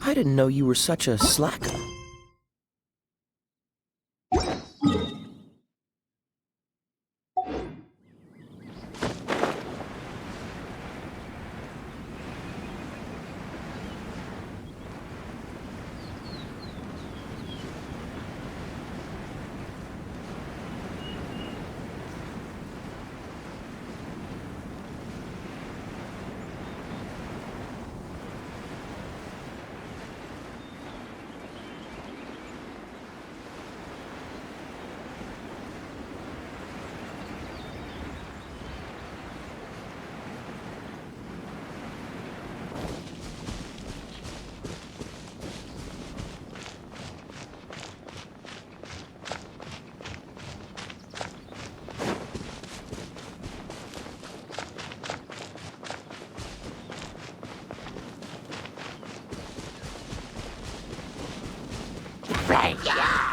I didn't know you were such a slacker.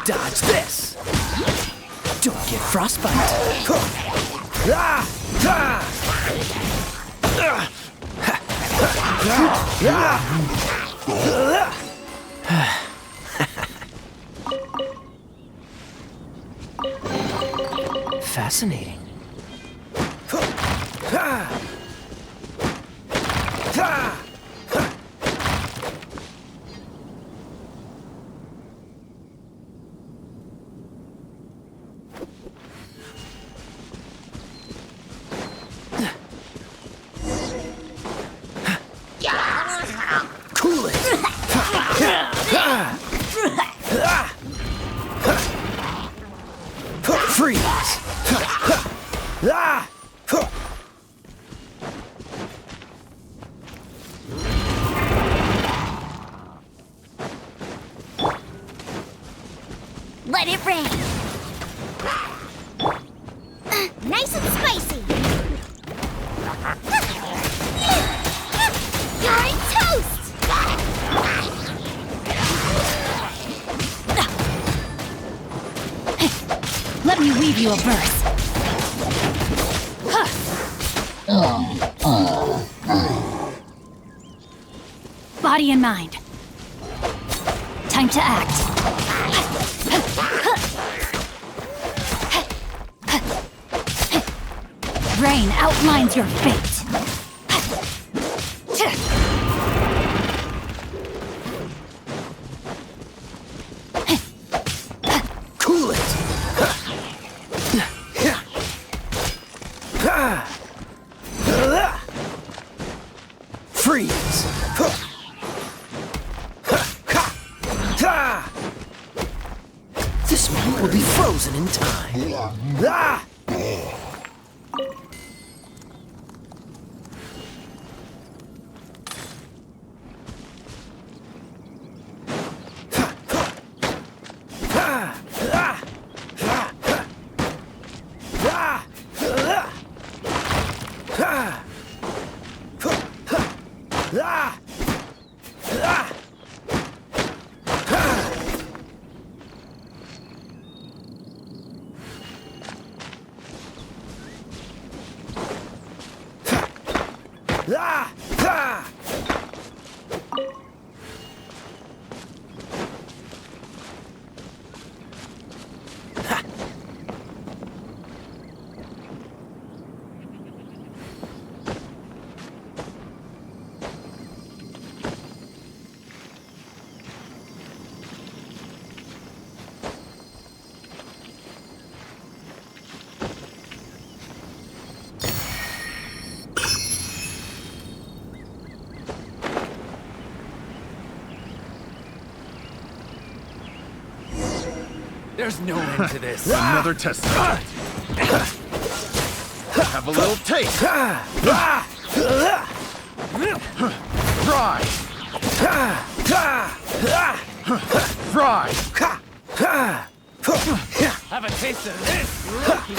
Dodge this! Don't get frostbite! Fascinating. Freeze! Let it rain! Nice and spicy! You're in toast! Let me weave you a verse. Body and mind. Time to act. Rain outlines your fate. Cool it! Freeze! This meat will be frozen in time. There's no end to this. Another test. Have a little taste. Fry. Fry. Have a taste of this, rookie.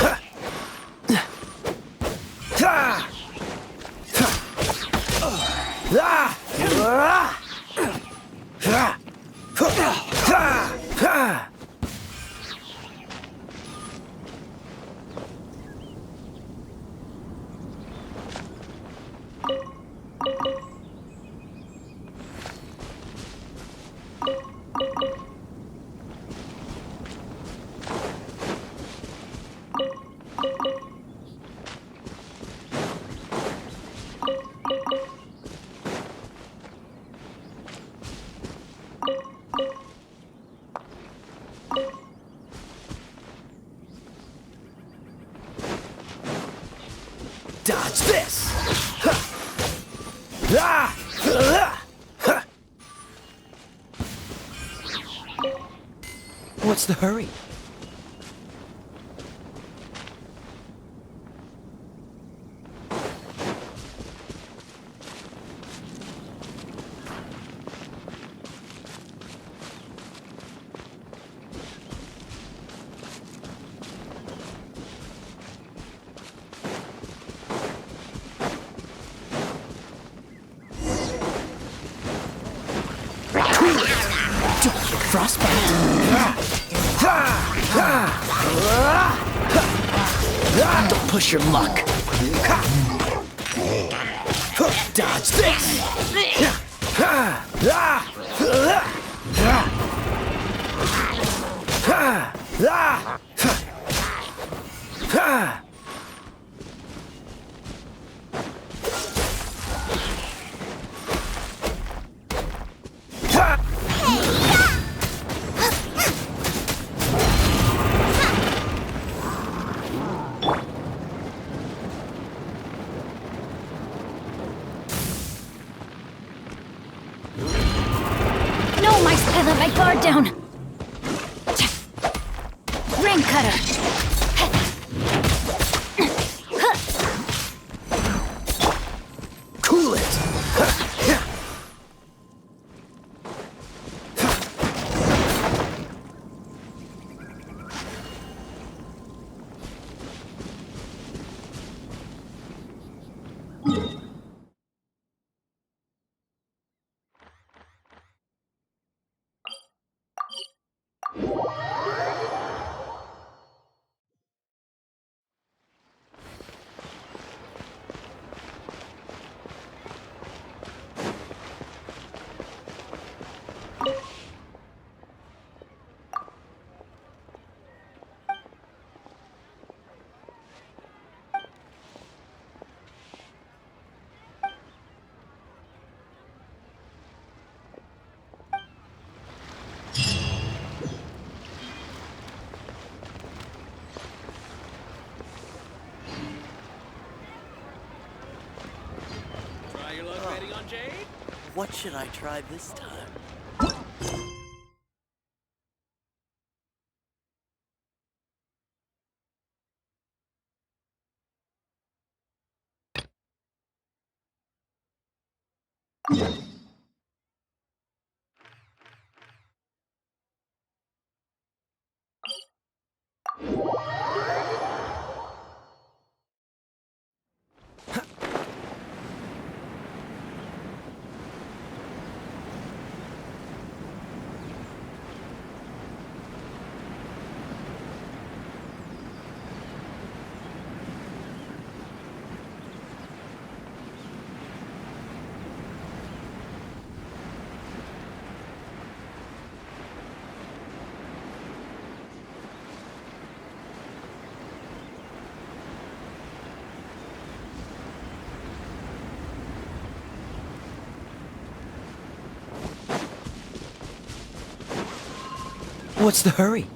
Dodge this! What's the hurry? Don't get frostbite. Don't push your luck. Dodge this. No, Mike's I let my guard down. Rain cutter. Cool it. Try your luck betting on Jade? What should I try this time? What's the hurry?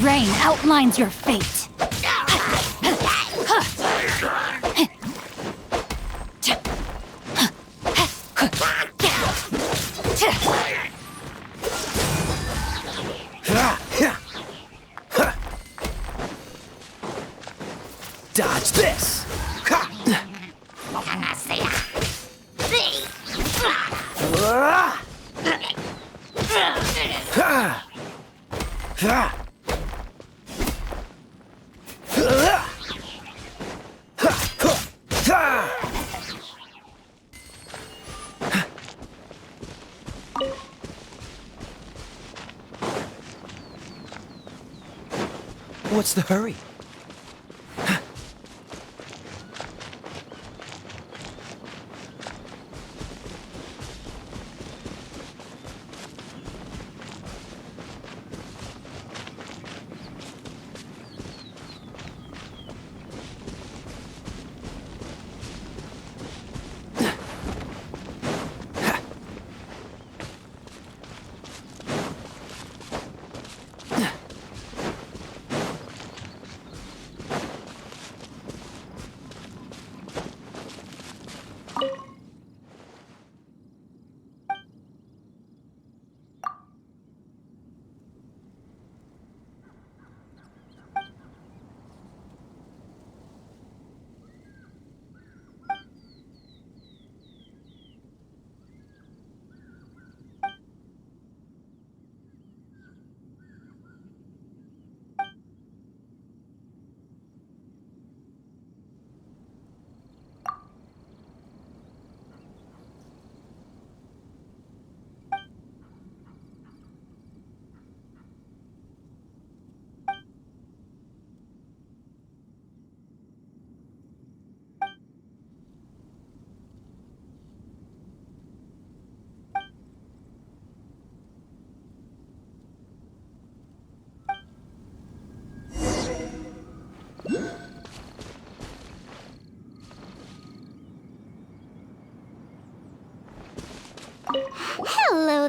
Rain outlines your fate. Dodge this! What's the hurry?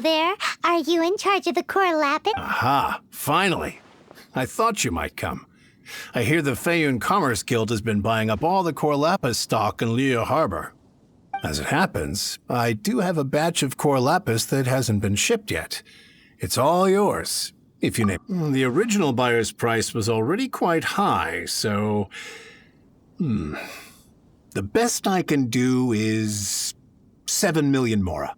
Hello there. Are you in charge of the core lapis? Aha, finally. I thought you might come. I hear the Feiyun Commerce Guild has been buying up all the core lapis stock in Liyue Harbor. As it happens, I do have a batch of core lapis that hasn't been shipped yet. It's all yours, if you name. The original buyer's price was already quite high, so... The best I can do is 7 million mora.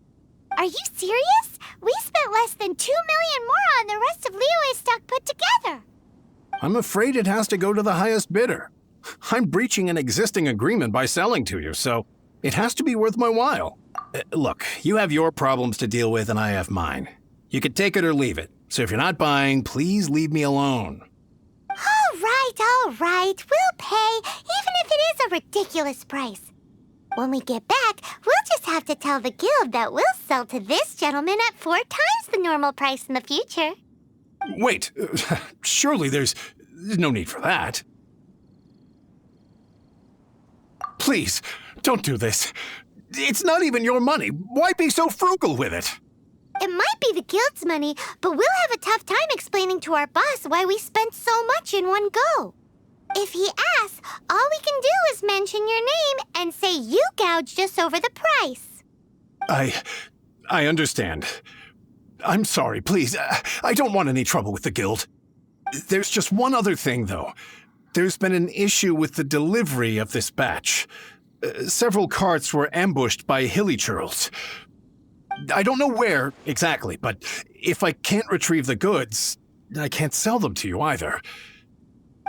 Are you serious? We spent less than 2 million more on the rest of Liyue's stock put together. I'm afraid it has to go to the highest bidder. I'm breaching an existing agreement by selling to you, so it has to be worth my while. Look, you have your problems to deal with and I have mine. You can take it or leave it. So if you're not buying, please leave me alone. All right. We'll pay, even if it is a ridiculous price. When we get back, we'll just have to tell the guild that we'll sell to this gentleman at 4 times the normal price in the future. Wait, surely there's no need for that. Please, don't do this. It's not even your money. Why be so frugal with it? It might be the guild's money, but we'll have a tough time explaining to our boss why we spent so much in one go. If he asks, all we can do is mention your name and say you gouged us over the price. I understand. I'm sorry, please. I don't want any trouble with the guild. There's just one other thing, though. There's been an issue with the delivery of this batch. Several carts were ambushed by hilly churls. I don't know where exactly, but if I can't retrieve the goods, I can't sell them to you either.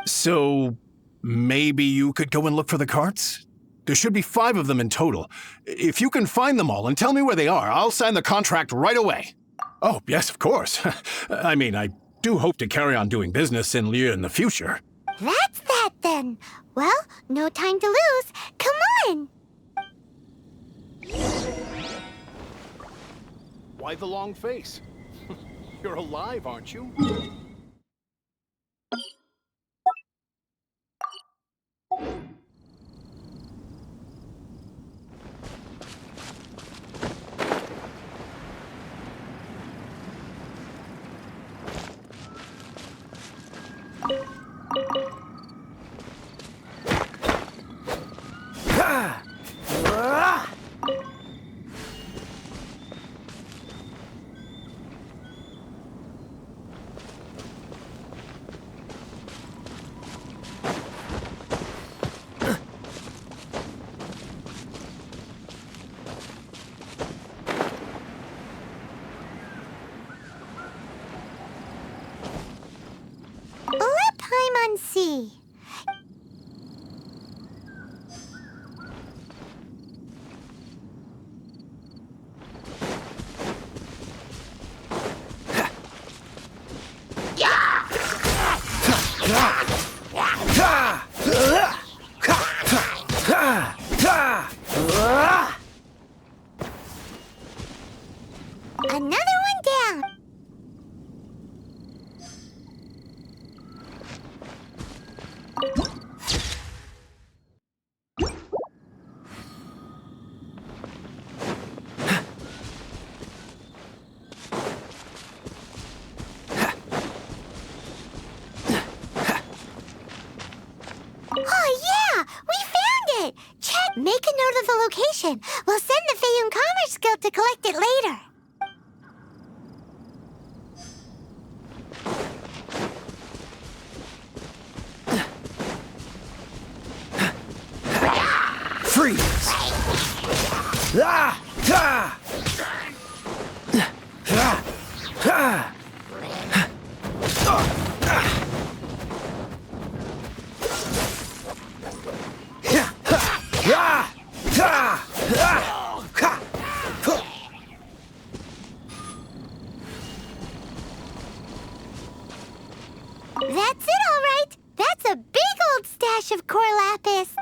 So maybe you could go and look for the carts? There should be 5 of them in total. If you can find them all and tell me where they are, I'll sign the contract right away. Oh, yes, of course. I mean, I do hope to carry on doing business in Liyue in the future. That's that then. Well, no time to lose. Come on. Why the long face? You're alive, aren't you? See. Another one down. Make a note of the location. We'll send the Feiyun Commerce Guild to collect it later. Freeze! Ah! Ah! Ah! Ah! That's it, all right. That's a big old stash of core lapis.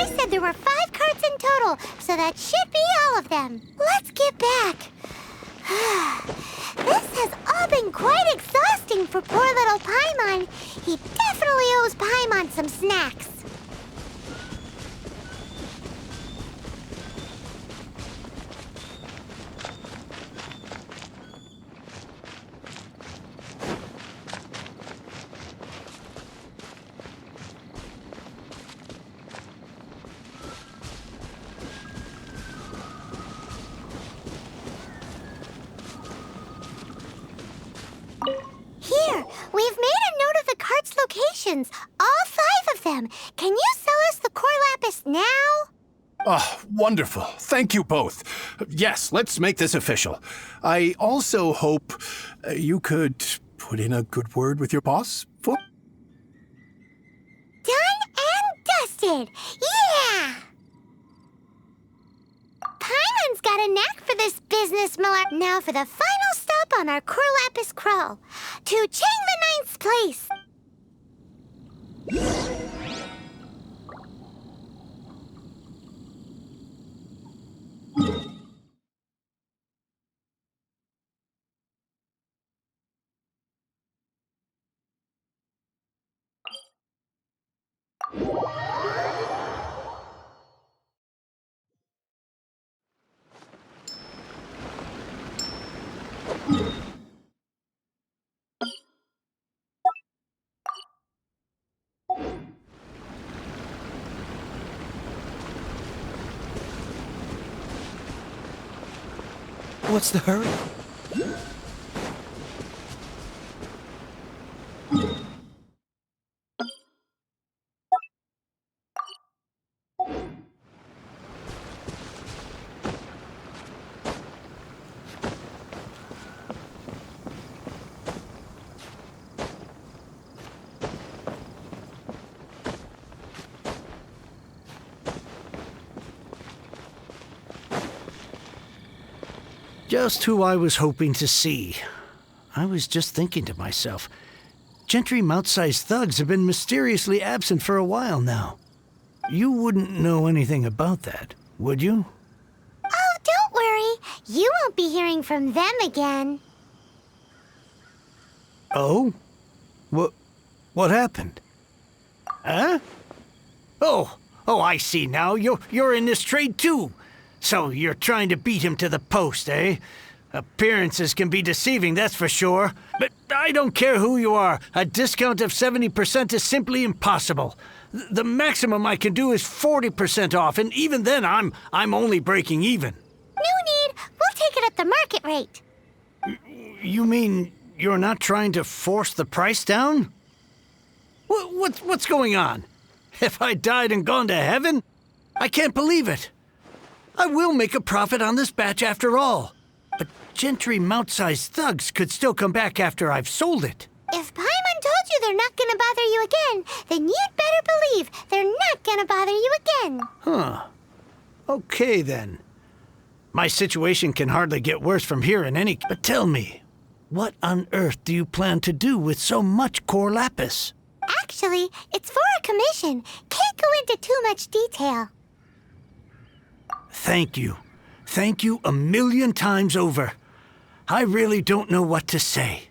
I said there were 5 carts in total, so that should be all of them. Let's get back. This has all been quite exhausting for poor little Paimon. He definitely owes Paimon some snacks. Here, we've made a note of the cart's locations, all 5 of them. Can you sell us the core lapis now? Oh, wonderful. Thank you both. Yes, let's make this official. I also hope you could put in a good word with your boss. Done and dusted! Yeah! Paimon's got a knack for this business, Miller. Now for the final stop on our core lapis crawl. To Chain the Ninth's place. What's the hurry? Just who I was hoping to see. I was just thinking to myself, gentry mount-sized thugs have been mysteriously absent for a while now. You wouldn't know anything about that, would you? Oh, don't worry. You won't be hearing from them again. Oh? What happened? Huh? Oh, I see now. You're in this trade too. So you're trying to beat him to the post, eh? Appearances can be deceiving, that's for sure. But I don't care who you are. A discount of 70% is simply impossible. The maximum I can do is 40% off, and even then I'm only breaking even. No need. We'll take it at the market rate. You mean you're not trying to force the price down? What's going on? Have I died and gone to heaven? I can't believe it. I will make a profit on this batch after all. But gentry mount-sized thugs could still come back after I've sold it. If Paimon told you they're not gonna bother you again, then you'd better believe they're not gonna bother you again. Huh. Okay, then. My situation can hardly get worse from here in any... But tell me, what on earth do you plan to do with so much core lapis? Actually, it's for a commission. Can't go into too much detail. Thank you. Thank you a million times over. I really don't know what to say.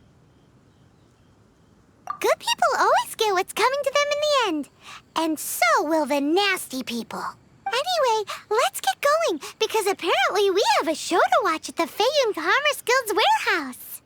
Good people always get what's coming to them in the end. And so will the nasty people. Anyway, let's get going, because apparently we have a show to watch at the Feiyun Commerce Guild's warehouse.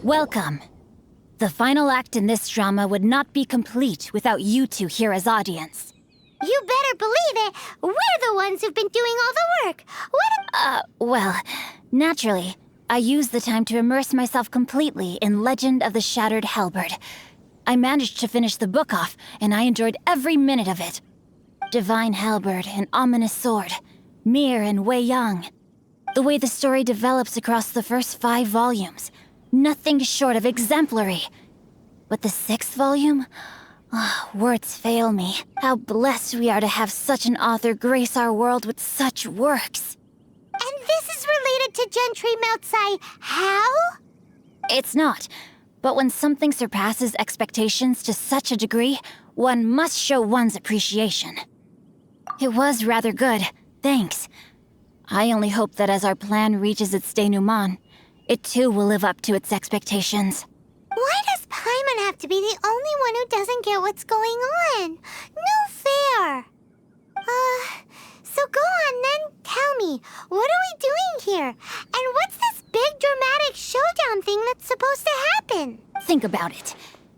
Welcome. The final act in this drama would not be complete without you two here as audience. You better believe it. We're the ones who've been doing all the work. Well, naturally, I used the time to immerse myself completely in Legend of the Shattered Halberd. I managed to finish the book off, and I enjoyed every minute of it. Divine Halberd, an ominous sword. Mir and Wei Yang. The way the story develops across the first 5 volumes. Nothing short of exemplary. But the 6th volume? Words fail me. How blessed we are to have such an author grace our world with such works. And this is related to Gentry Meltsai. How? It's not. But when something surpasses expectations to such a degree, one must show one's appreciation. It was rather good, thanks. I only hope that as our plan reaches its denouement, it too will live up to its expectations. Why does Paimon have to be the only one who doesn't get what's going on? No fair. So go on then, tell me, what are we doing here? And what's this big dramatic showdown thing that's supposed to happen? Think about it.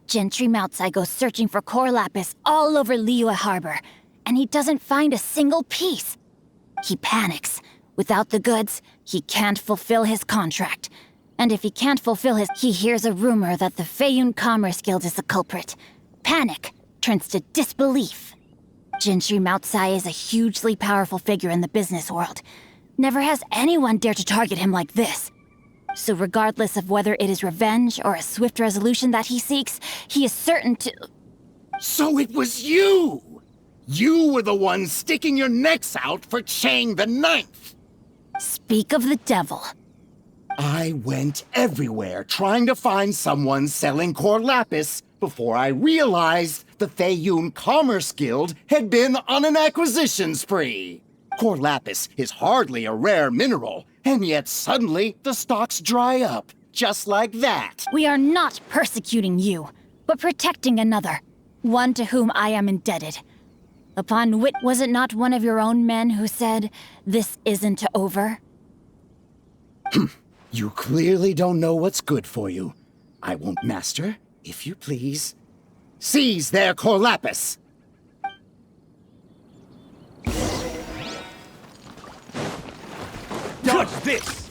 Gentry Meltsai goes searching for core lapis all over Liyue Harbor, and he doesn't find a single piece. He panics. Without the goods, he can't fulfill his contract. And if he can't fulfill he hears a rumor that the Feiyun Commerce Guild is the culprit. Panic turns to disbelief. Gentry Meltsai is a hugely powerful figure in the business world. Never has anyone dared to target him like this. So regardless of whether it is revenge or a swift resolution that he seeks, he is certain to... So it was you! You were the one sticking your necks out for Chang the Ninth! Speak of the devil. I went everywhere trying to find someone selling core lapis before I realized the Feiyun Commerce Guild had been on an acquisition spree. Core lapis is hardly a rare mineral, and yet suddenly the stocks dry up, just like that. We are not persecuting you, but protecting another, one to whom I am indebted. Upon wit, was it not one of your own men who said, "This isn't over"? You clearly don't know what's good for you. I won't, Master, if you please. Seize their core lapis! Dodge this!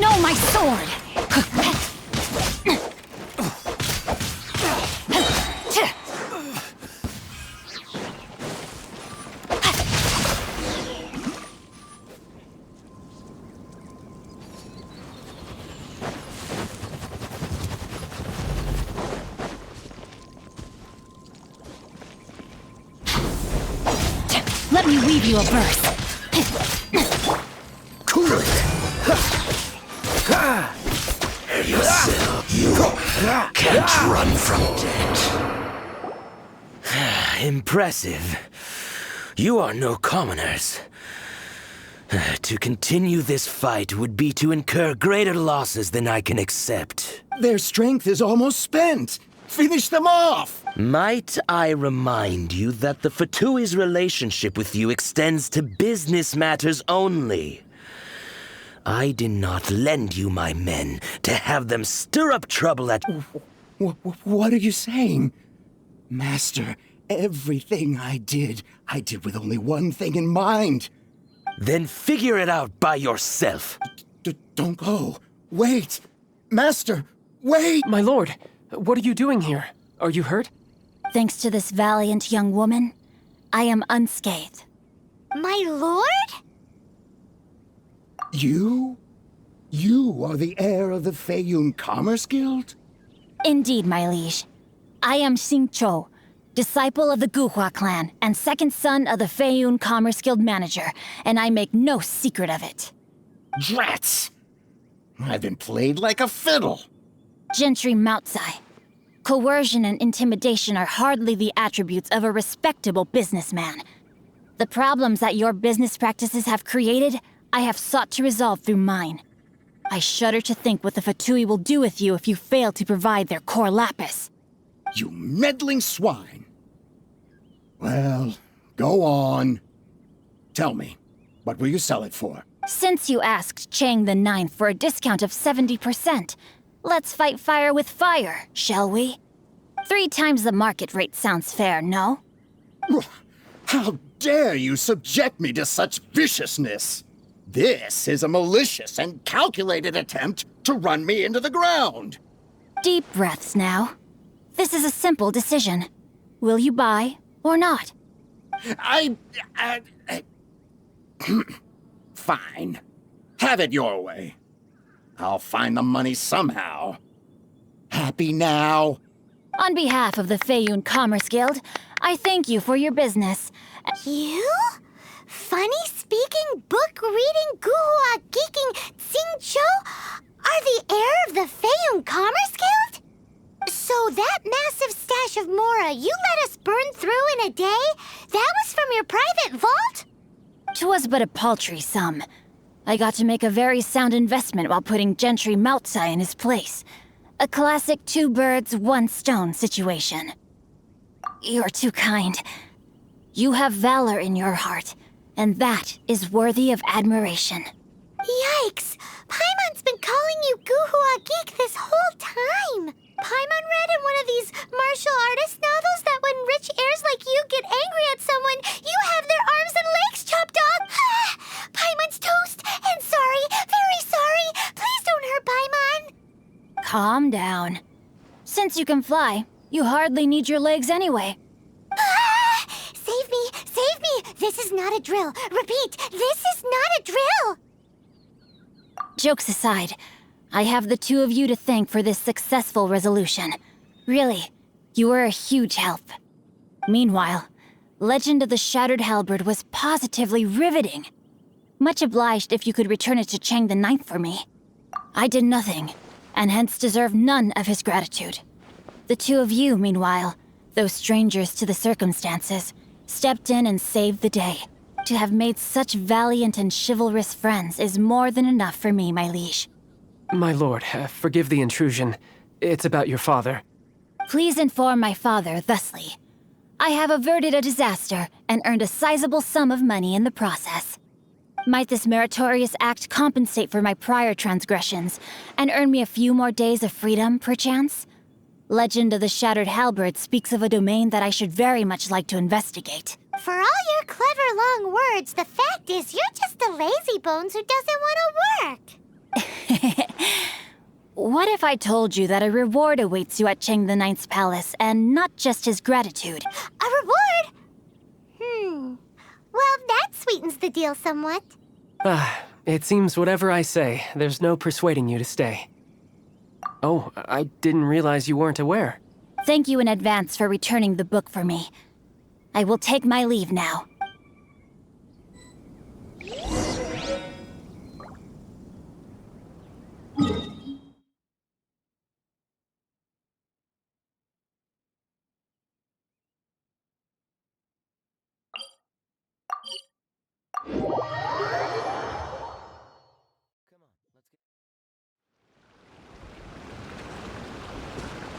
No, my sword! Let me weave you a verse. You can't run from death. Impressive. You are no commoners. To continue this fight would be to incur greater losses than I can accept. Their strength is almost spent. Finish them off! Might I remind you that the Fatui's relationship with you extends to business matters only? I did not lend you my men to have them stir up trouble at... What are you saying? Master, everything I did with only one thing in mind. Then figure it out by yourself. Don't go. Wait. Master, wait! My lord, what are you doing here? Are you hurt? Thanks to this valiant young woman, I am unscathed. My lord? You? You are the heir of the Feiyun Commerce Guild? Indeed, my liege. I am Xingqiu, disciple of the Guhua clan and second son of the Feiyun Commerce Guild manager, and I make no secret of it. Drats! I've been played like a fiddle. Gentry Meltsai. Coercion and intimidation are hardly the attributes of a respectable businessman. The problems that your business practices have created, I have sought to resolve through mine. I shudder to think what the Fatui will do with you if you fail to provide their core lapis. You meddling swine. Well, go on. Tell me, what will you sell it for? Since you asked Chang the Ninth for a discount of 70%, let's fight fire with fire, shall we? 3 times the market rate sounds fair, no? How dare you subject me to such viciousness? This is a malicious and calculated attempt to run me into the ground. Deep breaths now. This is a simple decision. Will you buy or not? Fine. Have it your way. I'll find the money somehow. Happy now? On behalf of the Feiyun Commerce Guild, I thank you for your business. You? Funny-speaking, book-reading, guhua geeking Xingqiu are the heir of the Feiyun Commerce Guild? So that massive stash of Mora you let us burn through in a day, that was from your private vault? 'Twas but a paltry sum. I got to make a very sound investment while putting Gentry Moutsai in his place. A classic 2 birds, 1 stone situation. You're too kind. You have valor in your heart, and that is worthy of admiration. Yikes! Paimon's been calling you Guhua Geek this whole time! Paimon read in one of these martial artist novels that when rich heirs like you get angry at someone, you have their arms and legs chopped off! Paimon's toast! And sorry, very sorry! Please don't hurt Paimon! Calm down. Since you can fly, you hardly need your legs anyway. Save me! Save me! This is not a drill! Repeat, this is not a drill! Jokes aside, I have the 2 of you to thank for this successful resolution. Really, you were a huge help. Meanwhile, Legend of the Shattered Halberd was positively riveting. Much obliged if you could return it to Chang the Ninth for me. I did nothing, and hence deserve none of his gratitude. The 2 of you, meanwhile, though strangers to the circumstances, stepped in and saved the day. To have made such valiant and chivalrous friends is more than enough for me, my liege. My lord, forgive the intrusion. It's about your father. Please inform my father thusly. I have averted a disaster and earned a sizable sum of money in the process. Might this meritorious act compensate for my prior transgressions and earn me a few more days of freedom, perchance? Legend of the Shattered Halberd speaks of a domain that I should very much like to investigate. For all your clever long words, the fact is you're just a lazybones who doesn't want to work. What if I told you that a reward awaits you at Chang the Ninth's palace, and not just his gratitude? A reward? Well, that sweetens the deal somewhat. It seems whatever I say, there's no persuading you to stay. Oh, I didn't realize you weren't aware. Thank you in advance for returning the book for me. I will take my leave now.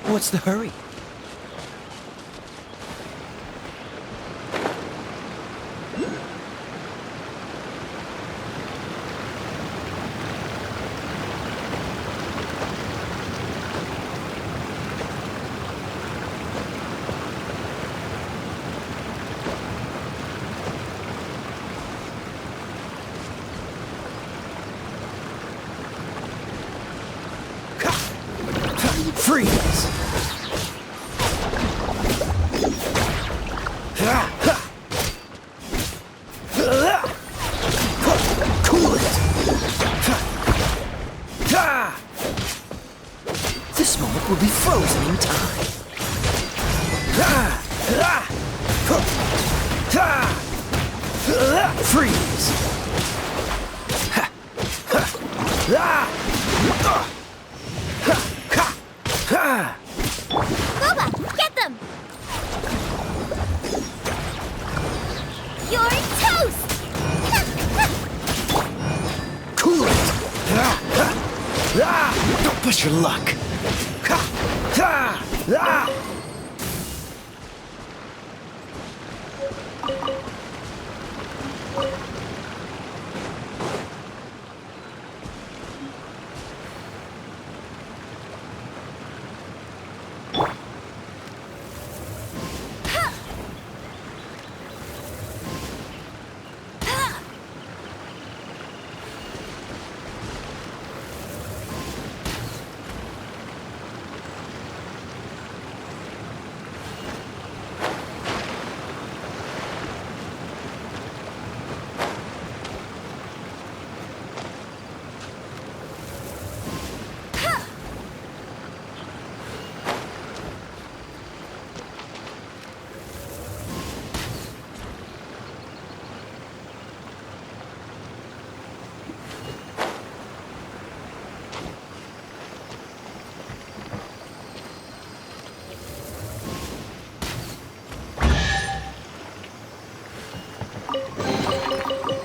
What's the hurry? Freeze! Cool it! This moment will be frozen in time. Freeze! your luck. Ha! Ha! Ah!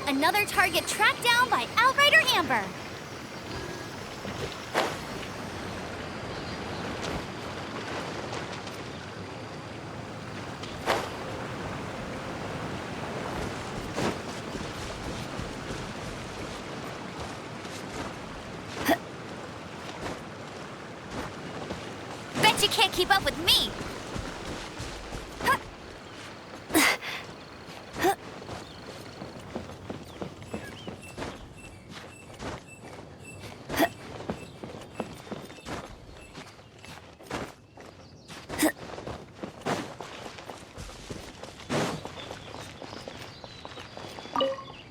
Another target tracked down by Outrider Amber. Bet you can't keep up with me.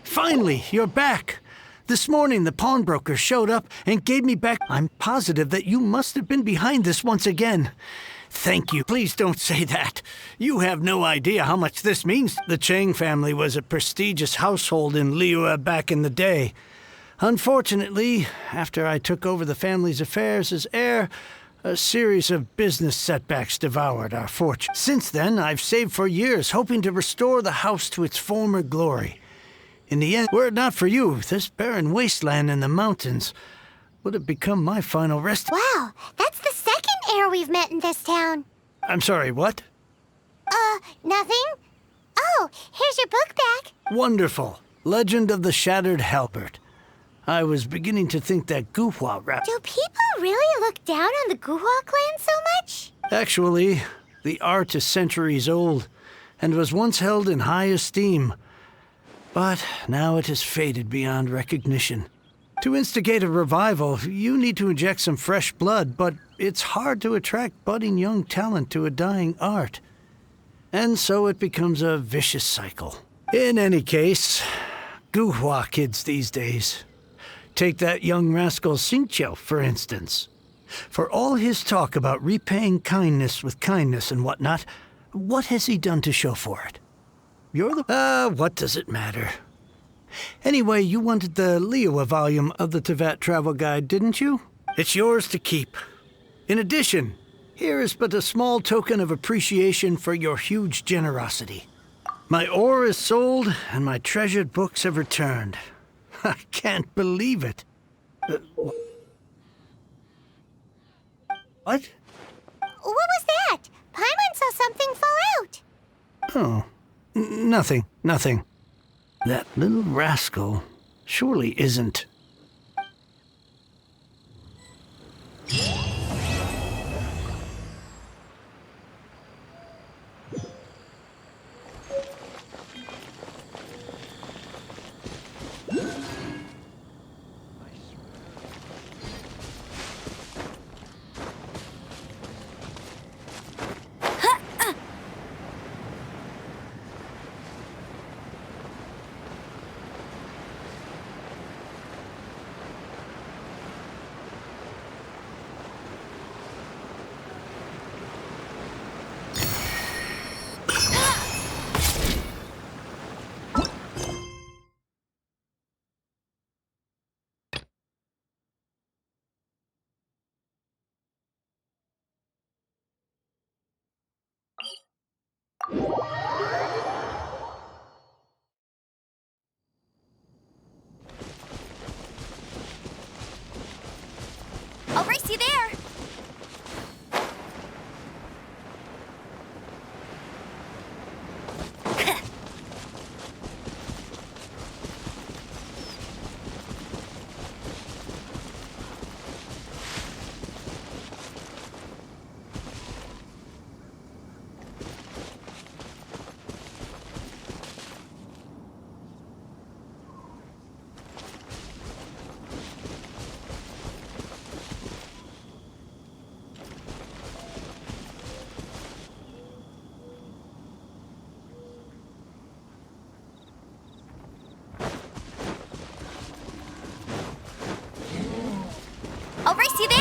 Finally, you're back. This morning, the pawnbroker showed up and gave me back. I'm positive that you must have been behind this once again. Thank you. Please don't say that. You have no idea how much this means. The Chang family was a prestigious household in Liyue back in the day. Unfortunately, after I took over the family's affairs as heir, a series of business setbacks devoured our fortune. Since then, I've saved for years, hoping to restore the house to its former glory. In the end, were it not for you, this barren wasteland in the mountains would have become my final rest. Wow, that's the second heir we've met in this town. I'm sorry, what? Nothing? Oh, here's your book back. Wonderful. Legend of the Shattered Halberd. I was beginning to think that Guhua rap. Do people really look down on the Guhua clan so much? Actually, the art is centuries old and was once held in high esteem. But now it has faded beyond recognition. To instigate a revival, you need to inject some fresh blood, but it's hard to attract budding young talent to a dying art. And so it becomes a vicious cycle. In any case, Guhua kids these days. Take that young rascal Xingqiu, for instance. For all his talk about repaying kindness with kindness and whatnot, what has he done to show for it? You're the... what does it matter? Anyway, you wanted the Liyue volume of the Teyvat Travel Guide, didn't you? It's yours to keep. In addition, here is but a small token of appreciation for your huge generosity. My ore is sold, and my treasured books have returned. I can't believe it. What? What was that? Paimon saw something fall out. Oh. Nothing. That little rascal surely isn't. race you there!